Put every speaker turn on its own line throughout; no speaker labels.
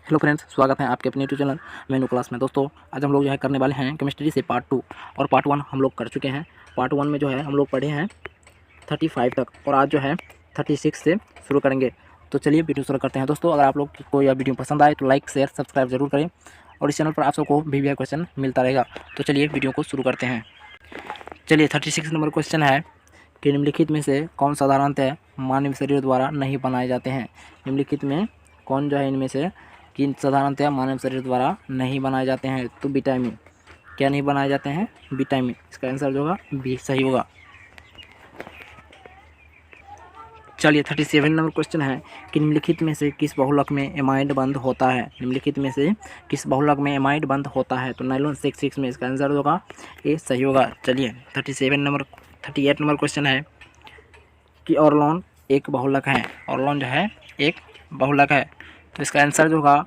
Hello friends, स्वागत है आपके अपने यूट्यूब चैनल मेनू क्लास में। दोस्तों आज हम लोग जो है करने वाले हैं केमिस्ट्री से पार्ट 2 और पार्ट 1 हम लोग कर चुके हैं। पार्ट 1 में जो है हम लोग पढ़े हैं 35 तक और आज जो है 36 से शुरू करेंगे। तो चलिए वीडियो शुरू करते हैं। दोस्तों अगर आप लोग को यह वीडियो पसंद आए तो लाइक शेयर सब्सक्राइब जरूर करें और इस चैनल पर आप सबको भी क्वेश्चन मिलता रहेगा। तो चलिए वीडियो को शुरू करते हैं। चलिए 36 नंबर क्वेश्चन है कि निम्नलिखित में से कौन साधारणतः मानव शरीर द्वारा नहीं बनाए जाते हैं। निम्नलिखित में कौन जो है इनमें से कि साधारणतः मानव शरीर द्वारा नहीं बनाए जाते हैं। तो विटामिन क्या नहीं बनाए जाते हैं? विटामिन। इसका आंसर जो होगा बी सही होगा। चलिए 37 नंबर क्वेश्चन है कि निम्नलिखित में से किस बहुलक में एमाइड बंद होता है। निम्नलिखित में से किस बहुलक में एमाइड बंद होता है? तो नाइलॉन 6 में इसका आंसर होगा ए सही होगा। चलिए 38 नंबर क्वेश्चन है कि ऑर्लोन एक बहुलक है। ऑर्लोन जो है एक बहुलक है तो इसका आंसर जो होगा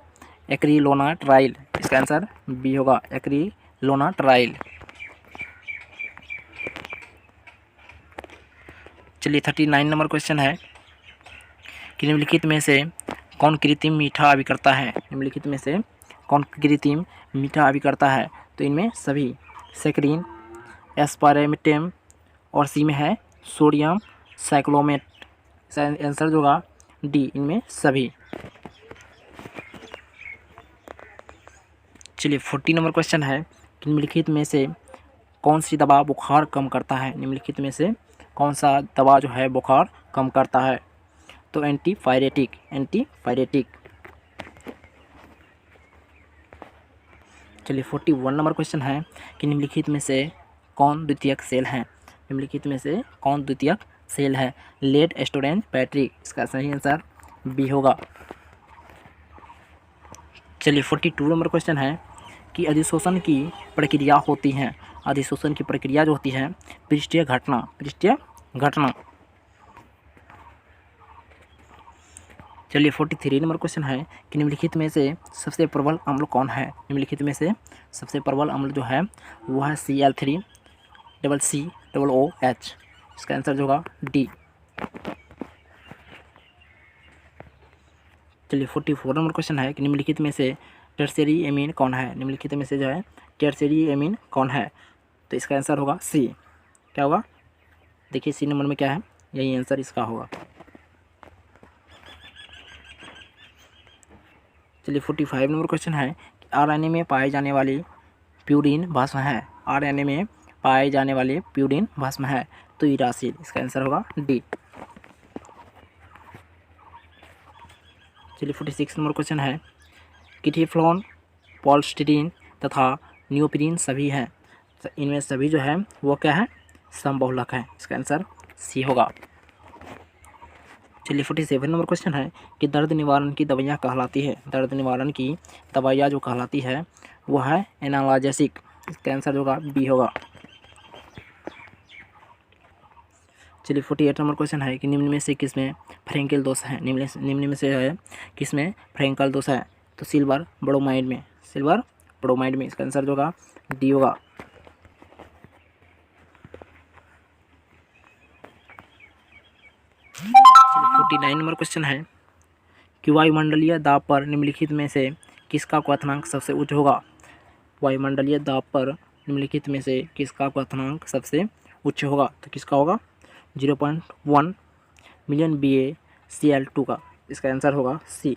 एक्रिलोनाट्राइल। इसका आंसर बी होगा एक्रिलोनाट्राइल। चलिए 39 नंबर क्वेश्चन है कि निम्नलिखित में से कौन कृत्रिम मीठा अभिकर्ता है। निम्नलिखित में से कौन कृत्रिम मीठा अभिकर्ता है? तो इनमें सभी सैकरीन, एस्पार्टेम और सी में है सोडियम साइक्लोमेट। इसका आंसर जो होगा डी इनमें सभी। चलिए 40 नंबर क्वेश्चन है कि निम्नलिखित में से कौन सी दवा बुखार कम करता है। निम्नलिखित में से कौन सा दवा जो है बुखार कम करता है? तो एंटीपायरेटिक। चलिए 41 नंबर क्वेश्चन है कि निम्नलिखित में से कौन द्वितीयक सेल है। निम्नलिखित में से कौन द्वितीयक सेल है? Lead storage battery. इसका सही आंसर बी होगा। चलिए 42 नंबर क्वेश्चन है कि अधिशोषण की प्रक्रिया होती है। अधिशोषण की प्रक्रिया जो होती है पृष्ठीय घटना। चलिए 43 नंबर क्वेश्चन है कि निम्नलिखित में से सबसे प्रबल अम्ल कौन है। निम्नलिखित में से सबसे प्रबल अम्ल जो है वो है Cl3CCOOH। इसका आंसर जो होगा डी। चलिए 44 नंबर क्वेश्चन है कि निम्नलिखित में से टर्शियरी एमीन कौन है। निम्नलिखित में से जो है टर्शियरी एमीन कौन है? तो इसका आंसर होगा सी। क्या होगा? देखिए सी नंबर में क्या है, यही आंसर इसका होगा। चलिए 45 नंबर क्वेश्चन है कि आरएनए में पाए जाने वाली प्यूरिन भस्म है। आरएनए में पाए जाने वाले प्यूरिन भस्म है तो यूरासिल। इसका आंसर होगा डी। चलिए 46 नंबर क्वेश्चन है कि टेफ्लॉन, पॉलीस्टीरीन तथा नियोप्रीन सभी हैं। तो इनमें सभी जो है वो क्या है? समबहुलक है। इसका आंसर सी होगा। चलिए 47 नंबर क्वेश्चन है कि दर्द निवारण की दवाइयाँ कहलाती है। दर्द निवारण की दवाइयाँ जो कहलाती है वो है एनाल्जेसिक। इसका आंसर होगा बी होगा। चलिए 48 नंबर क्वेश्चन है कि निम्न में से किसमें फ्रैंकल दोष है। निम्न में से है किसमें फ्रैंकल दोष है? तो सिल्वर ब्रोमाइड में। इसका आंसर जो होगा डी होगा। चलिए 49 नंबर क्वेश्चन है कि वायुमंडलीय दाब पर निम्नलिखित में से किसका क्वथनांक सबसे उच्च होगा। वायुमंडलीय दाब पर निम्नलिखित में से किसका क्वथनांक सबसे उच्च होगा? तो किसका होगा? 0.1 मिलियन BaCl2 का। इसका आंसर होगा सी।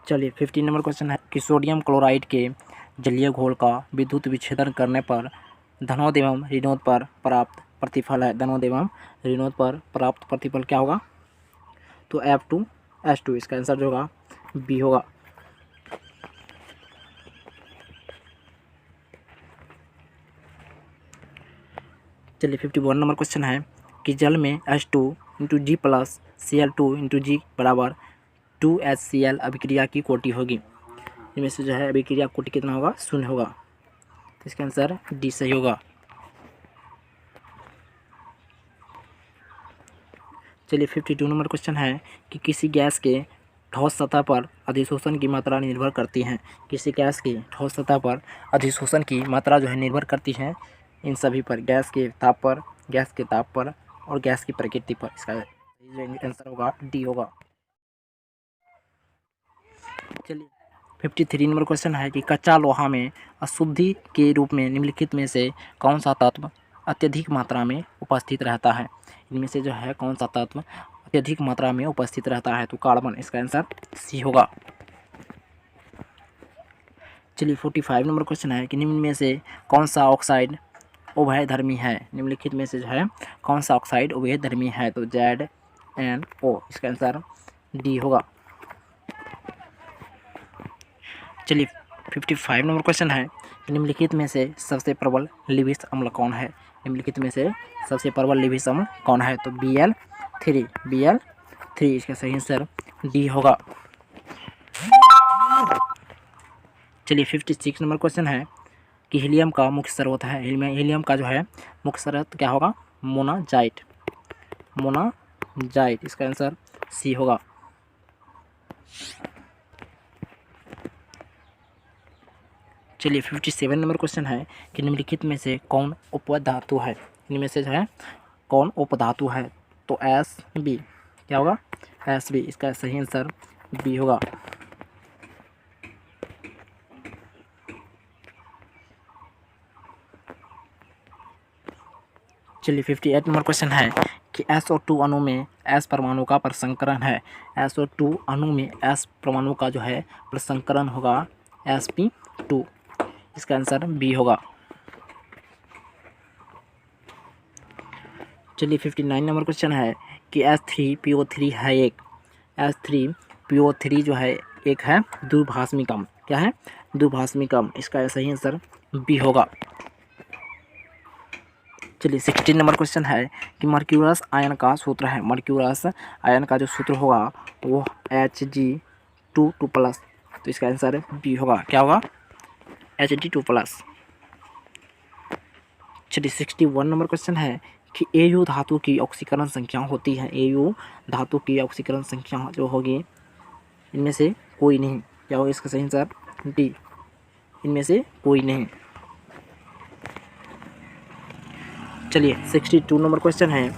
चलिए 15 नंबर क्वेश्चन है कि सोडियम क्लोराइड के जलीय घोल का विद्युत विच्छेदन करने पर धनोद एवं ऋणोद पर प्राप्त प्रतिफल है। धनोद एवं ऋणोद पर प्राप्त प्रतिफल क्या होगा? तो F2S2। इसका आंसर जो होगा बी होगा। चलिए 51 नंबर क्वेश्चन है कि जल में H2 × G + Cl2 × G बराबर 2HCl अभिक्रिया की कोटि होगी। इनमें से जो है अभिक्रिया कोटि कितना होगा? 0 होगा। तो इसका आंसर डी सही होगा। चलिए 52 नंबर क्वेश्चन है कि किसी गैस के ठोस सतह पर अधिशोषण की मात्रा निर्भर करती है। किसी गैस की ठोस सतह पर अधिशोषण की मात्रा जो है निर्भर करती है इन सभी पर, गैस के ताप पर, गैस के ताप पर और गैस की प्रकृति पर। इसका आंसर होगा डी होगा। चलिए 53 नंबर क्वेश्चन है कि कच्चा लोहा में अशुद्धि के रूप में निम्नलिखित में से कौन सा तत्व अत्यधिक मात्रा में उपस्थित रहता है। इनमें से जो है कौन सा तत्व अत्यधिक मात्रा में उपस्थित रहता है, तो कार्बन, इसका आंसर सी होगा। चलिए 45 नंबर क्वेश्चन है कि निम्न में से कौन सा ऑक्साइड उभयधर्मी है। निम्नलिखित में से जो है कौन सा ऑक्साइड उभयधर्मी है, तो ZnO, इसका आंसर डी होगा। चलिए 55 नंबर क्वेश्चन है निम्नलिखित में से सबसे प्रबल लिविस अम्ल कौन है। निम्नलिखित में से सबसे प्रबल लिविस अम्ल कौन है, तो Bl3, इसका सही आंसर डी होगा। चलिए 56 नंबर क्वेश्चन है कि हीलियम का मुख्य स्रोत है। हीलियम का जो है मुख्य स्रोत क्या होगा, मोनाजाइट, इसका आंसर सी होगा। चलिए 57 नंबर क्वेश्चन है कि निम्नलिखित में से कौन उपधातु है। इनमें से जो है कौन उपधातु है, तो Sb, क्या होगा, Sb, इसका सही आंसर बी होगा। चलिए 58 नंबर क्वेश्चन है कि SO2 अणु में S परमाणु का प्रसंकरण है। SO2 अणु में S परमाणु का जो है प्रसंकरण होगा sp2, इसका आंसर बी होगा। चलिए 59 नंबर क्वेश्चन है कि H3PO3 है एक, H3PO3 जो है एक है द्विभाषमिकम, क्या है, द्विभाषमिकम, इसका सही आंसर बी होगा। चलिए 16 नंबर क्वेश्चन है कि मर्क्यूरस आयन का सूत्र है। मर्क्यूरस आयन का जो सूत्र होगा वो Hg2 प्लस, तो इसका आंसर बी होगा, क्या होगा, Hg2+। चलिए 61 नंबर क्वेश्चन है कि Au धातु की ऑक्सीकरण संख्या होती है। Au धातु की ऑक्सीकरण संख्या जो होगी इनमें से कोई नहीं, क्या होगा, इसका सही आंसर डी, इनमें से कोई नहीं। चलिए 62 नंबर क्वेश्चन है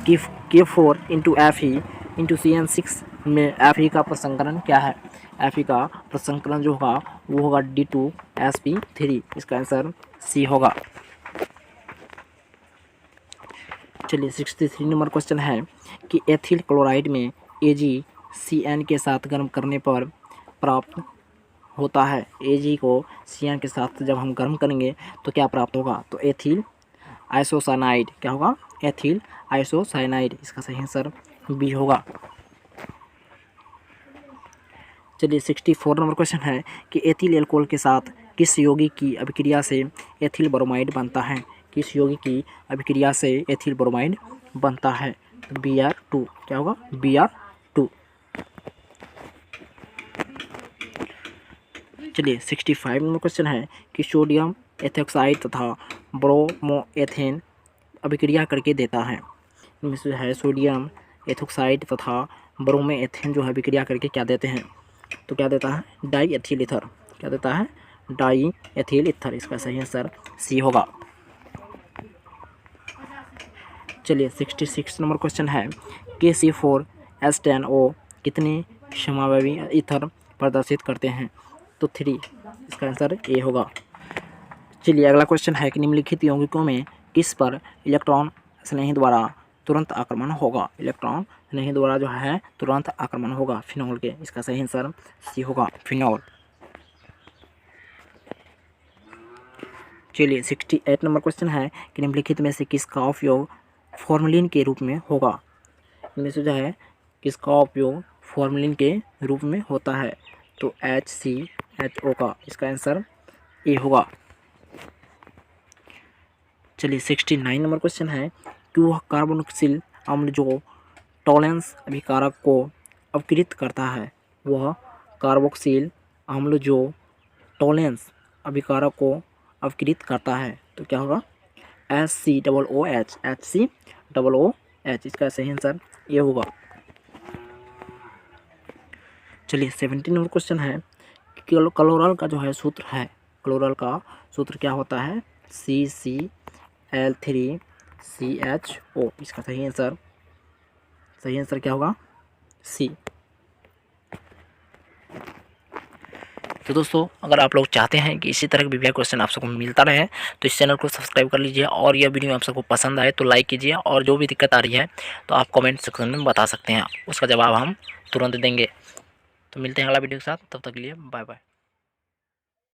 कि K4 × Fe × CN6 में Fe का प्रसंकरण क्या है। Fe का प्रसंकरण जो होगा वो होगा D2sp3, इसका आंसर सी होगा। चलिए 63 नंबर क्वेश्चन है कि एथिल क्लोराइड में AgCN के साथ गर्म करने पर प्राप्त होता है। Ag को CN के साथ जब हम गर्म करेंगे तो क्या प्राप्त होगा, तो एथिल आइसोसाइनाइड, क्या होगा, एथिल आइसोसाइनाइड, इसका सही आंसर बी होगा। चलिए 64 नंबर क्वेश्चन है कि एथिल एल्कोहल के साथ किस यौगिक की अभिक्रिया से एथिल ब्रोमाइड बनता है। किस यौगिक की अभिक्रिया से एथिल ब्रोमाइड बनता है, तो Br2, क्या होगा, Br2। चलिए 65 नंबर क्वेश्चन है कि सोडियम एथोक्साइड तथा ब्रोमोएथेन अभिक्रिया करके देता है। इनमें से है सोडियम एथोक्साइड तथा ब्रोमोएथेन जो है अभिक्रिया करके क्या देते हैं, तो क्या देता है, डाई एथिल ईथर, क्या देता है, डाई एथिल ईथर, इसका सही आंसर सी होगा। चलिए 66 नंबर क्वेश्चन है KC4H10O कितने समावयवी ईथर प्रदर्शित करते हैं, तो 3, इसका आंसर ए होगा। चलिए अगला क्वेश्चन है कि निम्नलिखित यौगिकों में किस पर इलेक्ट्रॉन स्नेही द्वारा तुरंत आक्रमण होगा। इलेक्ट्रॉन स्नेही द्वारा जो है तुरंत आक्रमण होगा, फिनॉल के, इसका सही आंसर सी होगा, फिनॉल। चलिए 68 नंबर क्वेश्चन है कि निम्नलिखित में से किसका उपयोग फॉर्मेलिन के रूप में होगा। इनमें से जो है किसका उपयोग फॉर्मेलिन के रूप में होता है, तो HCHO का, इसका आंसर ए होगा। चलिए 69 नंबर क्वेश्चन है कि वह कार्बोक्सिल अम्ल जो टॉलेंस अभिकारक को अपकृत करता है। वह कार्बोक्सिल अम्ल जो टॉलेंस अभिकारक को अपकृत करता है, तो क्या होगा, HCOOH, HCOOH, इसका सही आंसर ये होगा। चलिए 70 नंबर क्वेश्चन है कि क्लोरल का जो है सूत्र है, क्लोरल का सूत्र क्या होता है, CCl3CHO, इसका सही आंसर सही आंसर क्या होगा? सी। तो दोस्तों अगर आप लोग चाहते हैं कि इसी तरह के वीडियो क्वेश्चन आप सबको मिलता रहे तो इस चैनल को सब्सक्राइब कर लीजिए, और यह वीडियो आप सबको पसंद आए तो लाइक कीजिए, और जो भी दिक्कत आ रही है तो आप कमेंट सेक्शन में बता सकते हैं, उसका जवाब हम तुरंत देंगे। तो मिलते हैं अगला वीडियो के साथ, तब तक के लिए बाय बाय।